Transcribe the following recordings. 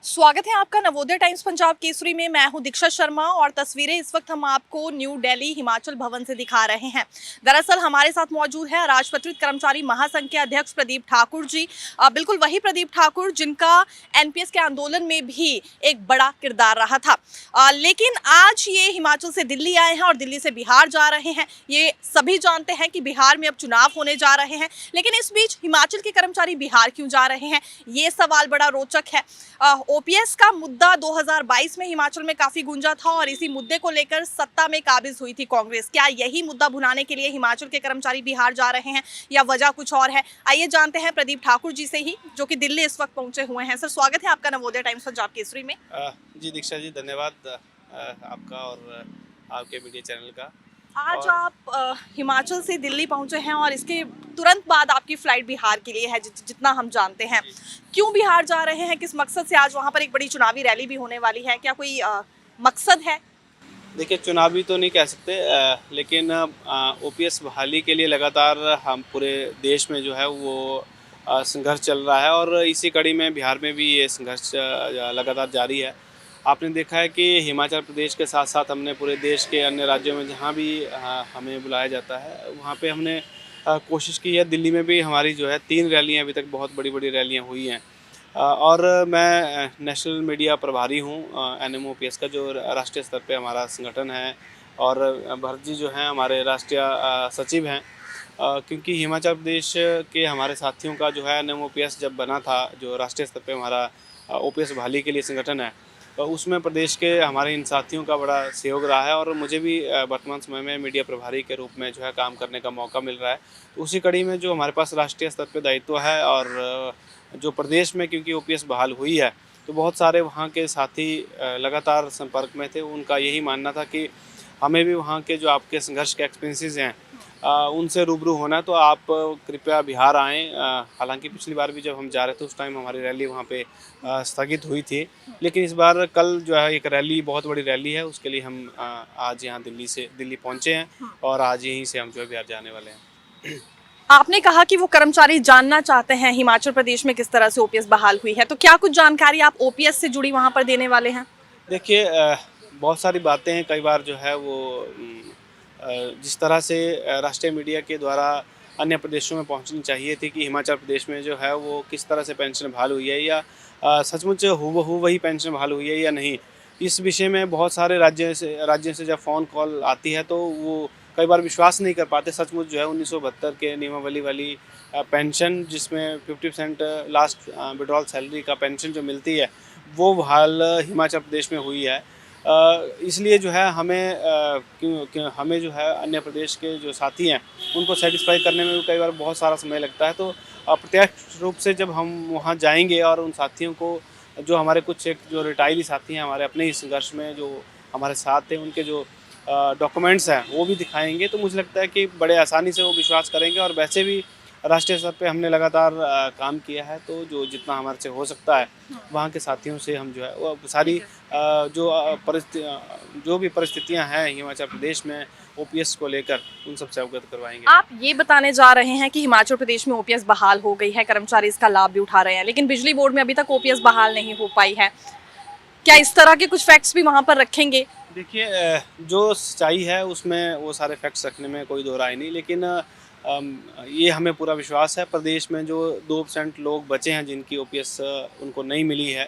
स्वागत है आपका नवोदय टाइम्स पंजाब केसरी में। मैं हूं दीक्षा शर्मा और तस्वीरें इस वक्त हम आपको न्यू दिल्ली हिमाचल भवन से दिखा रहे हैं। दरअसल हमारे साथ मौजूद है राजपत्रित कर्मचारी महासंघ के अध्यक्ष प्रदीप ठाकुर जी। बिल्कुल वही प्रदीप ठाकुर जिनका एनपीएस के आंदोलन में भी एक बड़ा किरदार रहा था। लेकिन आज ये हिमाचल से दिल्ली आए हैं और दिल्ली से बिहार जा रहे हैं। ये सभी जानते हैं कि बिहार में अब चुनाव होने जा रहे हैं, लेकिन इस बीच हिमाचल के कर्मचारी बिहार क्यों जा रहे हैं, ये सवाल बड़ा रोचक है। ओपीएस का मुद्दा 2022 में हिमाचल में काफी गूंजा था और इसी मुद्दे को लेकर सत्ता में काबिज हुई थी कांग्रेस। क्या यही मुद्दा भुनाने के लिए हिमाचल के कर्मचारी बिहार जा रहे हैं या वजह कुछ और है? आइए जानते हैं प्रदीप ठाकुर जी से ही, जो कि दिल्ली इस वक्त पहुंचे हुए हैं। सर, स्वागत है आपका नवोदय टाइम्स पंजाब केसरी में। जी दीक्षा जी, धन्यवाद आपका और आपके मीडिया चैनल का। आज आप हिमाचल से दिल्ली पहुंचे हैं और इसके तुरंत बाद आपकी फ्लाइट बिहार के लिए है, जितना हम जानते हैं। क्यों बिहार जा रहे हैं, किस मकसद से? आज वहां पर एक बड़ी चुनावी रैली भी होने वाली है, क्या कोई मकसद है? देखिए, चुनावी तो नहीं कह सकते, लेकिन ओपीएस बहाली के लिए लगातार हम पूरे देश में जो है वो संघर्ष चल रहा है और इसी कड़ी में बिहार में भी ये संघर्ष लगातार जारी है। आपने देखा है कि हिमाचल प्रदेश के साथ साथ हमने पूरे देश के अन्य राज्यों में जहाँ भी हमें बुलाया जाता है वहाँ पे हमने कोशिश की है। दिल्ली में भी हमारी जो है 3 रैलियाँ अभी तक बहुत बड़ी बड़ी रैलियाँ हुई हैं। और मैं नेशनल मीडिया प्रभारी हूँ एनएमओपीएस का, जो राष्ट्रीय स्तर पे हमारा संगठन है, और भरत जी जो हैं हमारे राष्ट्रीय सचिव हैं। क्योंकि हिमाचल प्रदेश के हमारे साथियों का जो है एनएमओपीएस जब बना था, जो राष्ट्रीय स्तर पे हमारा ओपीएस बहाली के लिए संगठन है, तो उसमें प्रदेश के हमारे इन साथियों का बड़ा सहयोग रहा है और मुझे भी वर्तमान समय में मीडिया प्रभारी के रूप में जो है काम करने का मौका मिल रहा है। तो उसी कड़ी में जो हमारे पास राष्ट्रीय स्तर पे दायित्व है और जो प्रदेश में क्योंकि ओपीएस बहाल हुई है, तो बहुत सारे वहाँ के साथी लगातार संपर्क में थे। उनका यही मानना था कि हमें भी वहाँ के जो आपके संघर्ष के एक्सपीरियंसेस हैं उनसे रूबरू होना है, तो आप कृपया बिहार आएँ। हालांकि पिछली बार भी जब हम जा रहे थे उस टाइम हमारी रैली वहाँ पे स्थगित हुई थी, लेकिन इस बार कल जो है एक रैली, बहुत बड़ी रैली है, उसके लिए हम आज यहाँ दिल्ली पहुँचे हैं और आज यहीं से हम जो है बिहार जाने वाले हैं। आपने कहा कि वो कर्मचारी जानना चाहते हैं हिमाचल प्रदेश में किस तरह से ओपीएस बहाल हुई है, तो क्या कुछ जानकारी आप ओपीएस से जुड़ी वहां पर देने वाले हैं? देखिए, बहुत सारी बातें हैं। कई बार जो है वो जिस तरह से राष्ट्रीय मीडिया के द्वारा अन्य प्रदेशों में पहुंचनी चाहिए थी कि हिमाचल प्रदेश में जो है वो किस तरह से पेंशन बहाल हुई है या सचमुच हूबहू वही पेंशन बहाल हुई है या नहीं, इस विषय में बहुत सारे राज्यों से जब फ़ोन कॉल आती है तो वो कई बार विश्वास नहीं कर पाते। सचमुच जो है 1972 के नियमावली वाली पेंशन, जिसमें 50% लास्ट विड्रॉल सैलरी का पेंशन जो मिलती है, वो बहाल हिमाचल प्रदेश में हुई है। इसलिए जो है हमें हमें जो है अन्य प्रदेश के जो साथी हैं उनको सेटिस्फाई करने में भी कई बार बहुत सारा समय लगता है। तो प्रत्यक्ष रूप से जब हम वहाँ जाएंगे और उन साथियों को, जो हमारे कुछ एक जो रिटायरी साथी हैं हमारे अपने ही संघर्ष में जो हमारे साथ हैं, उनके जो डॉक्यूमेंट्स हैं वो भी दिखाएंगे, तो मुझे लगता है कि बड़े आसानी से वो विश्वास करेंगे। और वैसे भी राष्ट्रीय स्तर पे हमने लगातार काम किया है, तो जो जितना हमारे से हो सकता है वहाँ के साथियों से हम जो है वो सारी जो भी परिस्थितियाँ हैं हिमाचल प्रदेश में ओपीएस को लेकर, उन सबसे अवगत करवाएंगे। आप ये बताने जा रहे हैं कि हिमाचल प्रदेश में ओपीएस बहाल हो गई है, कर्मचारी इसका लाभ भी उठा रहे हैं, लेकिन बिजली बोर्ड में अभी तक ओपीएस बहाल नहीं हो पाई है। क्या इस तरह के कुछ फैक्ट्स भी वहाँ पर रखेंगे? देखिए, जो सच्चाई है उसमें वो सारे फैक्ट्स रखने में कोई दो राय नहीं, लेकिन ये हमें पूरा विश्वास है प्रदेश में जो 2% लोग बचे हैं जिनकी ओपीएस उनको नहीं मिली है,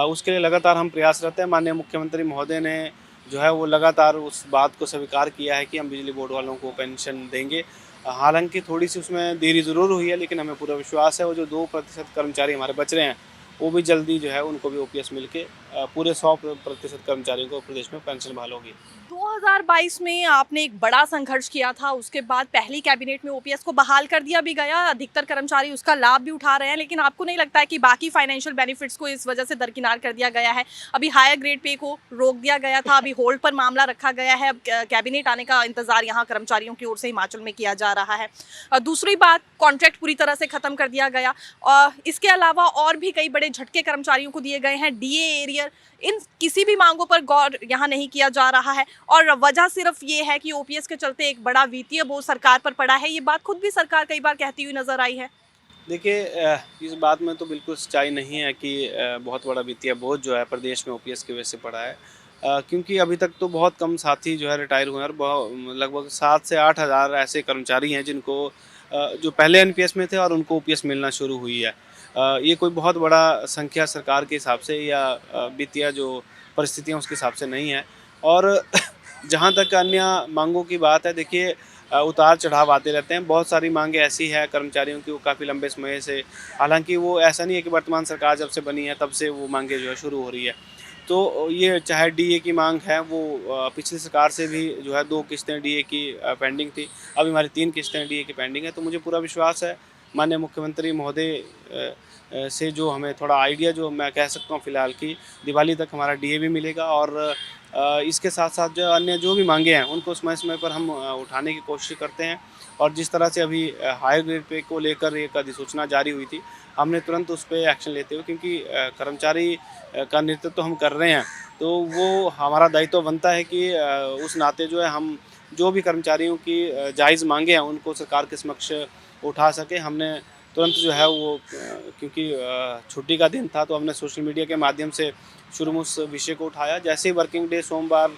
उसके लिए लगातार हम प्रयासरत हैं। माननीय मुख्यमंत्री महोदय ने जो है वो लगातार उस बात को स्वीकार किया है कि हम बिजली बोर्ड वालों को पेंशन देंगे। हालांकि थोड़ी सी उसमें देरी ज़रूर हुई है, लेकिन हमें पूरा विश्वास है वो जो 2% कर्मचारी हमारे बच रहे हैं वो भी जल्दी जो है उनको भी ओपीएस मिल के पूरे 100% कर्मचारियों को प्रदेश में पेंशन बहाल होगी। 2022 में आपने एक बड़ा संघर्ष किया था, उसके बाद पहली कैबिनेट में ओपीएस को बहाल कर दिया भी गया, अधिकतर कर्मचारी उसका लाभ भी उठा रहे हैं, लेकिन आपको नहीं लगता है कि बाकी फाइनेंशियल बेनिफिट्स को इस वजह से दरकिनार कर दिया गया है? अभी हायर ग्रेड पे को रोक दिया गया था, अभी होल्ड पर मामला रखा गया है, अब कैबिनेट आने का इंतजार यहाँ कर्मचारियों की ओर से हिमाचल में किया जा रहा है। दूसरी बात, कॉन्ट्रैक्ट पूरी तरह से खत्म कर दिया गया। इसके अलावा और भी कई बड़े झटके कर्मचारियों को दिए गए हैं, डीए एरियर, इन किसी भी मांगों पर गौर यहाँ नहीं किया जा रहा है और वजह सिर्फ ये है कि ओपीएस के चलते एक बड़ा वित्तीय बोझ सरकार पर पड़ा है। ये बात खुद भी सरकार कई बार कहती हुई नजर आई है। देखिए इस बात में तो बिल्कुल सच्चाई नहीं है कि बहुत बड़ा वित्तीय बोझ जो है प्रदेश में ओपीएस की वजह से पड़ा है। क्योंकि अभी तक तो बहुत कम साथी जो है रिटायर हुए हैं और लगभग 7 से 8 हज़ार ऐसे कर्मचारी हैं जिनको जो पहले एनपीएस में थे और उनको ओपीएस मिलना शुरू हुई है। ये कोई बहुत बड़ा संख्या सरकार के हिसाब से या वित्तीय जो परिस्थितियाँ उसके हिसाब से नहीं है। और जहाँ तक अन्य मांगों की बात है, देखिए उतार चढ़ाव आते रहते हैं। बहुत सारी मांगें ऐसी हैं कर्मचारियों की, वो काफ़ी लंबे समय से, हालाँकि वो ऐसा नहीं है कि वर्तमान सरकार जब से बनी है तब से वो मांगें जो है शुरू हो रही है। तो ये चाहे डीए की मांग है, वो पिछली सरकार से भी जो है 2 किस्तें डीए की पेंडिंग थी। अभी हमारी 3 किस्तें डीए की पेंडिंग है। तो मुझे पूरा विश्वास है माननीय मुख्यमंत्री महोदय से जो हमें थोड़ा आइडिया जो मैं कह सकता हूँ फ़िलहाल कि दिवाली तक हमारा डीए भी मिलेगा। और इसके साथ-साथ जो अन्य जो भी माँगे हैं उनको समय-समय पर हम उठाने की कोशिश करते हैं। और जिस तरह से अभी हायर ग्रेड पे को लेकर एक अधिसूचना जारी हुई थी, हमने तुरंत उस पे एक्शन लेते हुए, क्योंकि कर्मचारी का नेतृत्व तो हम कर रहे हैं, तो वो हमारा दायित्व बनता है कि उस नाते जो है हम जो भी कर्मचारियों की जायज़ माँगे हैं उनको सरकार के समक्ष उठा सकें। हमने तुरंत जो है वो क्योंकि छुट्टी का दिन था, तो हमने सोशल मीडिया के माध्यम से शुरू में उस विषय को उठाया। जैसे ही वर्किंग डे सोमवार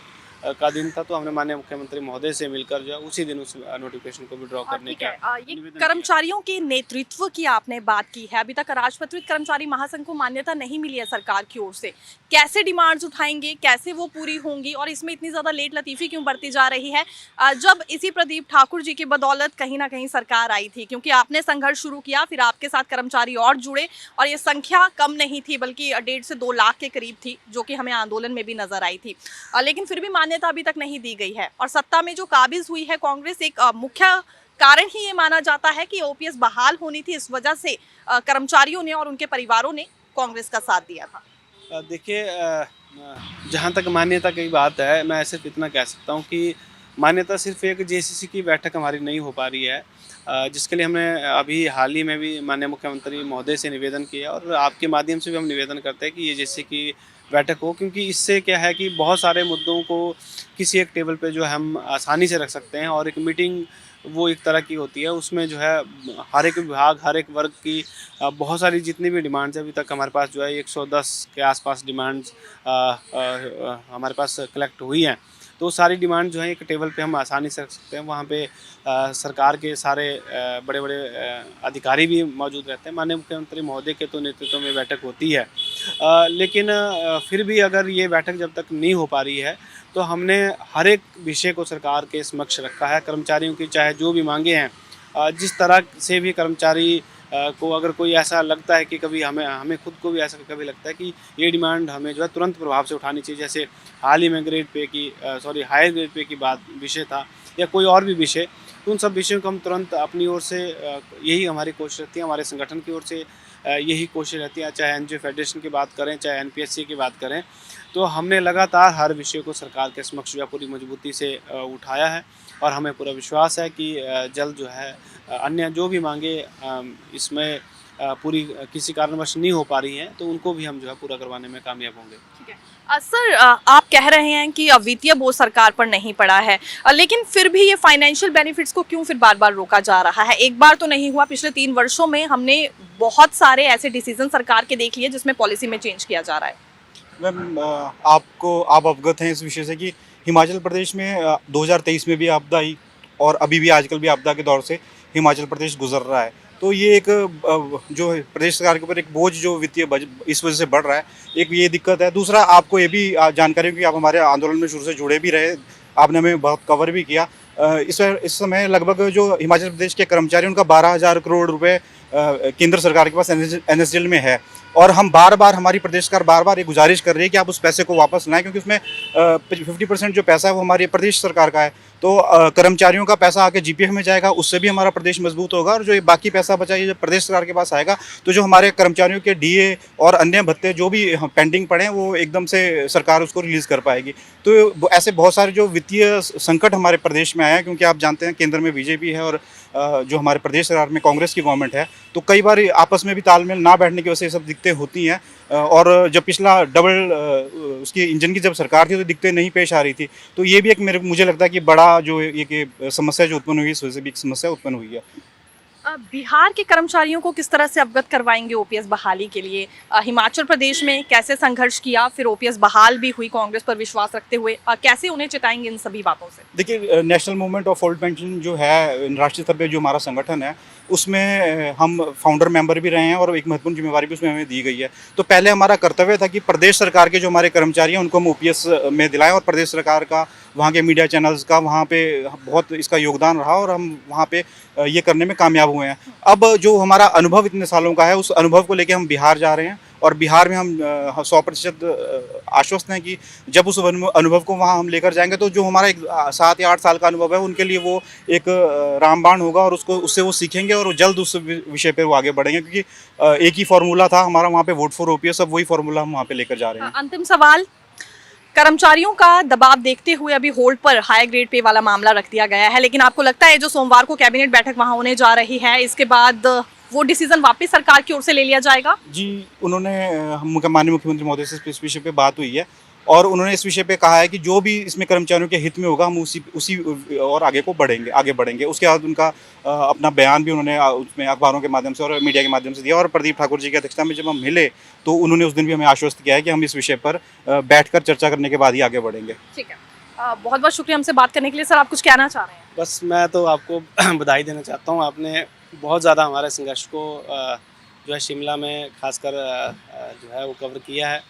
का दिन था, तो हमने माननीय मुख्यमंत्री महोदय से मिलकर जो है उसी दिन उस नोटिफिकेशन को विड्रॉ करने ठीक का है। ये निवेदन कर्मचारियों के नेतृत्व की आपने बात की है, अभी तक राजपत्रित कर्मचारी महासंघ को मान्यता नहीं मिली है सरकार की ओर से। कैसे डिमांड्स उठाएंगे, कैसे वो पूरी होंगी और इसमें इतनी ज़्यादा लेट लतीफ़ी क्यों बरती जा रही है? जब इसी प्रदीप ठाकुर जी की बदौलत कहीं ना कहीं सरकार आई थी, क्योंकि आपने संघर्ष शुरू किया, फिर आपके साथ कर्मचारी और जुड़े और ये संख्या कम नहीं थी बल्कि 1.5 से 2 लाख के करीब थी, जो कि हमें आंदोलन में भी नजर आई थी। लेकिन फिर भी मान्यता अभी तक नहीं दी गई है और सत्ता में जो काबिज हुई है कांग्रेस, एक मुख्य कारण ही ये माना जाता है कि ओपीएस बहाल होनी थी, इस वजह से कर्मचारियों ने और उनके परिवारों ने कांग्रेस का साथ दिया था। देखिए जहाँ तक मान्यता की बात है, मैं सिर्फ इतना कह सकता हूँ कि मान्यता सिर्फ एक जेसीसी की बैठक हमारी नहीं हो पा रही है, जिसके लिए हमने अभी हाल ही में भी माननीय मुख्यमंत्री महोदय से निवेदन किया और आपके माध्यम से भी हम निवेदन करते हैं कि ये जेसीसी की बैठक हो, क्योंकि इससे क्या है कि बहुत सारे मुद्दों को किसी एक टेबल पे जो है हम आसानी से रख सकते हैं। और एक मीटिंग वो एक तरह की होती है, उसमें जो है हर एक विभाग, हर एक वर्ग की बहुत सारी जितनी भी डिमांड्स हैं, अभी तक हमारे पास जो है 110 के आसपास डिमांड्स हमारे पास कलेक्ट हुई हैं। तो सारी डिमांड जो है एक टेबल पे हम आसानी से रख सकते हैं। वहाँ पे सरकार के सारे बड़े बड़े अधिकारी भी मौजूद रहते हैं। माननीय मुख्यमंत्री महोदय के तो नेतृत्व में बैठक होती है, लेकिन फिर भी अगर ये बैठक जब तक नहीं हो पा रही है, तो हमने हर एक विषय को सरकार के समक्ष रखा है। कर्मचारियों की चाहे जो भी मांगे हैं, जिस तरह से भी कर्मचारी को अगर कोई ऐसा लगता है कि कभी हमें खुद को भी ऐसा कभी लगता है कि ये डिमांड हमें जो है तुरंत प्रभाव से उठानी चाहिए, जैसे हाल ही में ग्रेड पे की हायर ग्रेड पे की बात विषय था या कोई और भी विषय, तो उन सब विषयों को हम तुरंत अपनी ओर से यही हमारी कोशिश रहती है, हमारे संगठन की ओर से यही कोशिश रहती है। चाहे एनजीओ फेडरेशन की बात करें, चाहे एनपीएससी की बात करें, तो हमने लगातार हर विषय को सरकार के समक्ष जो है पूरी मजबूती से उठाया है। और हमें पूरा विश्वास है कि जल्द जो है अन्य जो भी मांगे इसमें पूरी किसी कारणवश नहीं हो पा रही हैं, तो उनको भी हम जो है पूरा करवाने में कामयाब होंगे। ठीक है। सर, आप कह रहे हैं कि वित्तीय बोझ सरकार पर नहीं पड़ा है, लेकिन फिर भी ये फाइनेंशियल बेनिफिट्स को क्यों फिर बार बार रोका जा रहा है? एक बार तो नहीं हुआ, पिछले 3 वर्षों में हमने बहुत सारे ऐसे डिसीजन सरकार के देख लिए जिसमें पॉलिसी में चेंज किया जा रहा है। मैम, आप अवगत हैं इस विषय से कि हिमाचल प्रदेश में 2023 में भी आपदा आई और अभी भी आजकल भी आपदा के दौर से हिमाचल प्रदेश गुजर रहा है। तो ये एक जो है प्रदेश सरकार के ऊपर एक बोझ जो वित्तीय इस वजह से बढ़ रहा है, एक ये दिक्कत है। दूसरा, आपको ये भी जानकारी हो कि आप हमारे आंदोलन में शुरू से जुड़े भी रहे, आपने हमें बहुत कवर भी किया। इस समय लगभग जो हिमाचल प्रदेश के कर्मचारी, उनका 12,000 करोड़ रुपए केंद्र सरकार के पास एनएसडीएल में है और हम हमारी प्रदेश सरकार बार बार ये गुजारिश कर रही है कि आप उस पैसे को वापस लाएं, क्योंकि उसमें 50% जो पैसा है वो हमारी प्रदेश सरकार का है। तो कर्मचारियों का पैसा आके जीपीएफ में जाएगा, उससे भी हमारा प्रदेश मजबूत होगा और जो ये बाकी पैसा बचा ये जब प्रदेश सरकार के पास आएगा, तो जो हमारे कर्मचारियों के डीए और अन्य भत्ते जो भी पेंडिंग पड़े हैं वो एकदम से सरकार उसको रिलीज़ कर पाएगी। तो ऐसे बहुत सारे जो वित्तीय संकट हमारे प्रदेश में आए हैं, क्योंकि आप जानते हैं केंद्र में बीजेपी है और जो हमारे प्रदेश सरकार में कांग्रेस की गवर्नमेंट है, तो कई बार आपस में भी तालमेल ना बैठने की वजह से ये सब दिक्कतें होती हैं। और जब पिछला उसकी इंजन की जब सरकार थी तो दिक्कतें नहीं पेश आ रही थी। तो ये भी एक मुझे लगता है कि बड़ा जो ये कि समस्या जो उत्पन्न हुई है, इस वजह से भी एक समस्या उत्पन्न हुई है। बिहार के कर्मचारियों को किस तरह से अवगत करवाएंगे ओपीएस बहाली के लिए? हिमाचल प्रदेश में कैसे संघर्ष किया, फिर ओपीएस बहाल भी हुई कांग्रेस पर विश्वास रखते हुए, कैसे उन्हें चिताएंगे इन सभी बातों से? देखिए, national movement of old pension जो है, राष्ट्रीय स्तर पे जो हमारा संगठन है, उसमें हम फाउंडर मेंबर भी रहे हैं और एक महत्वपूर्ण जिम्मेवारी भी उसमें हमें दी गई है। तो पहले हमारा कर्तव्य था कि प्रदेश सरकार के जो हमारे कर्मचारी हैं उनको हम ओपीएस में दिलाएं, और प्रदेश सरकार का, वहाँ के मीडिया चैनल्स का वहाँ पे बहुत इसका योगदान रहा और हम वहाँ पे ये करने में कामयाब हुए हैं। अब जो हमारा अनुभव इतने सालों का है, उस अनुभव को लेके हम बिहार जा रहे हैं और बिहार में हम 100% आश्वस्त हैं कि जब उस अनुभव को वहाँ हम लेकर जाएंगे तो जो हमारा एक 7 या 8 साल का अनुभव है उनके लिए वो एक रामबाण होगा और उससे वो सीखेंगे और जल्द उस विषय पे वो आगे बढ़ेंगे, क्योंकि एक ही फार्मूला था हमारा वहाँ पे, वोट फॉर ओपीएस। अब वही फार्मूला हम वहाँ पे लेकर जा रहे हैं। अंतिम सवाल, कर्मचारियों का दबाव देखते हुए अभी होल्ड पर हाई ग्रेड पे वाला मामला रख दिया गया है, लेकिन आपको लगता है जो सोमवार को कैबिनेट बैठक वहाँ होने जा रही है, इसके बाद वो डिसीजन वापस सरकार की ओर से ले लिया जाएगा? जी, उन्होंने माननीय मुख्यमंत्री महोदय से इस विषय पे बात हुई है और उन्होंने इस विषय पे कहा है कि जो भी इसमें कर्मचारियों के हित में होगा हम उसी और आगे बढ़ेंगे। उसके बाद उनका अपना बयान भी उन्होंने उसमें अखबारों के माध्यम से और मीडिया के माध्यम से दिया, और प्रदीप ठाकुर जी की अध्यक्षता में जब हम मिले तो उन्होंने उस दिन भी हमें आश्वस्त किया है कि हम इस विषय पर बैठकर चर्चा करने के बाद ही आगे बढ़ेंगे। ठीक है, बहुत बहुत शुक्रिया हमसे बात करने के लिए। सर, आप कुछ कहना चाह रहे हैं? बस मैं तो आपको बधाई देना चाहता हूँ, आपने बहुत ज़्यादा हमारे संघर्ष को जो है शिमला में खासकर जो है वो कवर किया है।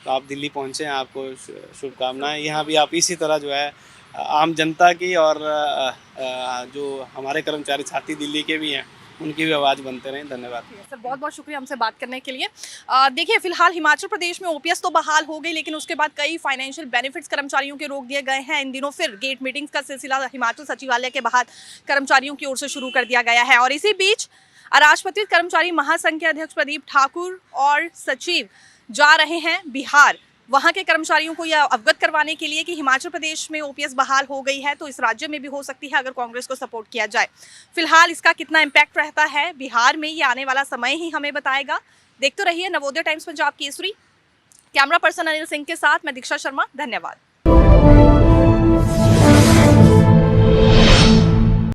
तो आप दिल्ली पहुँचे हैं, आपको शुभकामनाएं। यहाँ भी आप इसी तरह जो है आम जनता की और जो हमारे कर्मचारी साथी दिल्ली के भी हैं उनकी भी आवाज़ बनते रहें। धन्यवाद सर, बहुत बहुत शुक्रिया हमसे बात करने के लिए। देखिए, फिलहाल हिमाचल प्रदेश में ओपीएस तो बहाल हो गई, लेकिन उसके बाद कई फाइनेंशियल बेनिफिट्स कर्मचारियों के रोक दिए गए हैं। इन दिनों फिर गेट मीटिंग्स का सिलसिला हिमाचल सचिवालय के बाहर कर्मचारियों की ओर से शुरू कर दिया गया है, और इसी बीच अराजपत्रित कर्मचारी महासंघ के अध्यक्ष प्रदीप ठाकुर और सचिव जा रहे हैं बिहार, वहां के कर्मचारियों को यह अवगत करवाने के लिए कि हिमाचल प्रदेश में ओपीएस बहाल हो गई है तो इस राज्य में भी हो सकती है अगर कांग्रेस को सपोर्ट किया जाए। फिलहाल इसका कितना इम्पैक्ट रहता है बिहार में, ये आने वाला समय ही हमें बताएगा। देखते रहिए Navodaya times Punjab Kesari. Camera person Anil Singh के साथ मैं दीक्षा शर्मा, धन्यवाद।